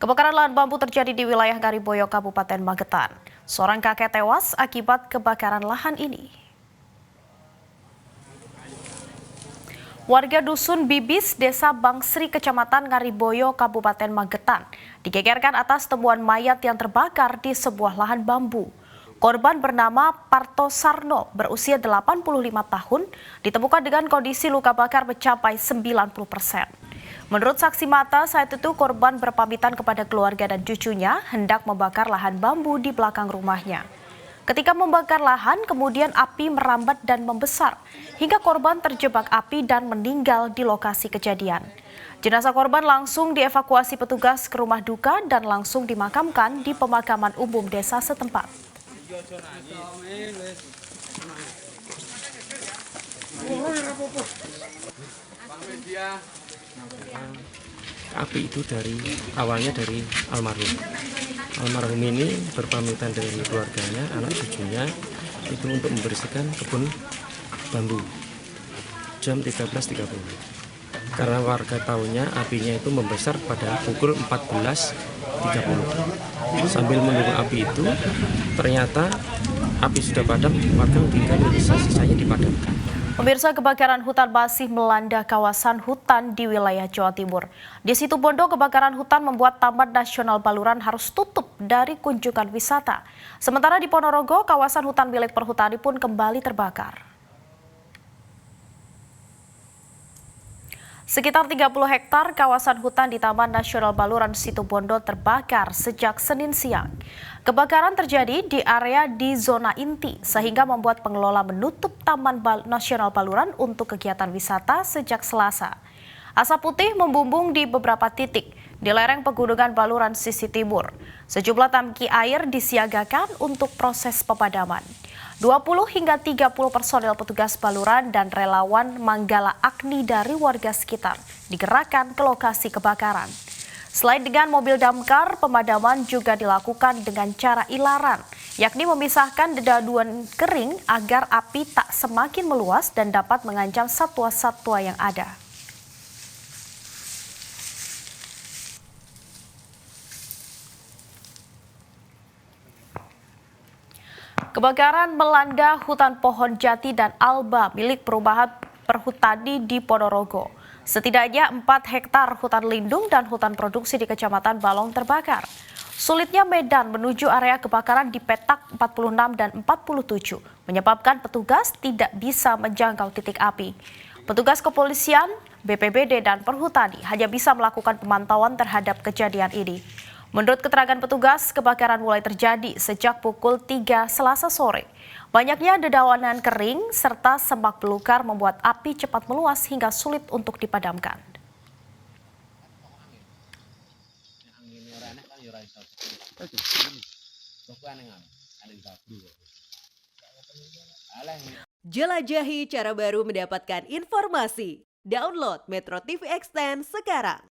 Kebakaran lahan bambu terjadi di wilayah Ngariboyo, Kabupaten Magetan. Seorang kakek tewas akibat kebakaran lahan ini. Warga Dusun Bibis, Desa Bangsri, Kecamatan Ngariboyo, Kabupaten Magetan, digegerkan atas temuan mayat yang terbakar di sebuah lahan bambu. Korban bernama Parto Sarno, berusia 85 tahun, ditemukan dengan kondisi luka bakar mencapai 90%. Menurut saksi mata, saat itu korban berpamitan kepada keluarga dan cucunya hendak membakar lahan bambu di belakang rumahnya. Ketika membakar lahan, kemudian api merambat dan membesar, hingga korban terjebak api dan meninggal di lokasi kejadian. Jenazah korban langsung dievakuasi petugas ke rumah duka dan langsung dimakamkan di pemakaman umum desa setempat. Api itu awalnya dari almarhum. Almarhum ini berpamitan dari keluarganya, anak cucunya itu untuk membersihkan kebun bambu jam 13.30. Karena warga tahunya apinya itu membesar pada pukul 14.30. Sambil menunggu api itu, ternyata api sudah padam, warga tinggal sisa-sisanya dipadamkan. Pemirsa, kebakaran hutan masih melanda kawasan hutan di wilayah Jawa Timur. Di Situbondo, kebakaran hutan membuat Taman Nasional Baluran harus tutup dari kunjungan wisata. Sementara di Ponorogo, kawasan hutan milik perhutani pun kembali terbakar. Sekitar 30 hektar kawasan hutan di Taman Nasional Baluran Situbondo terbakar sejak Senin siang. Kebakaran terjadi di area di zona inti sehingga membuat pengelola menutup Taman Nasional Baluran untuk kegiatan wisata sejak Selasa. Asap putih membumbung di beberapa titik di lereng pegunungan Baluran sisi timur. Sejumlah tangki air disiagakan untuk proses pemadaman. 20 hingga 30 personel petugas Baluran dan relawan Manggala Agni dari warga sekitar digerakkan ke lokasi kebakaran. Selain dengan mobil damkar, pemadaman juga dilakukan dengan cara ilaran, yakni memisahkan dedaunan kering agar api tak semakin meluas dan dapat mengancam satwa-satwa yang ada. Kebakaran melanda hutan pohon jati dan alba milik perumahan perhutani di Ponorogo. Setidaknya 4 hektar hutan lindung dan hutan produksi di Kecamatan Balong terbakar. Sulitnya medan menuju area kebakaran di petak 46 dan 47 menyebabkan petugas tidak bisa menjangkau titik api. Petugas kepolisian, BPBD dan perhutani hanya bisa melakukan pemantauan terhadap kejadian ini. Menurut keterangan petugas, kebakaran mulai terjadi sejak pukul 3 Selasa sore. Banyaknya dedaunan kering serta semak belukar membuat api cepat meluas hingga sulit untuk dipadamkan. Jelajahi cara baru mendapatkan informasi. Download Metro TV Extend sekarang.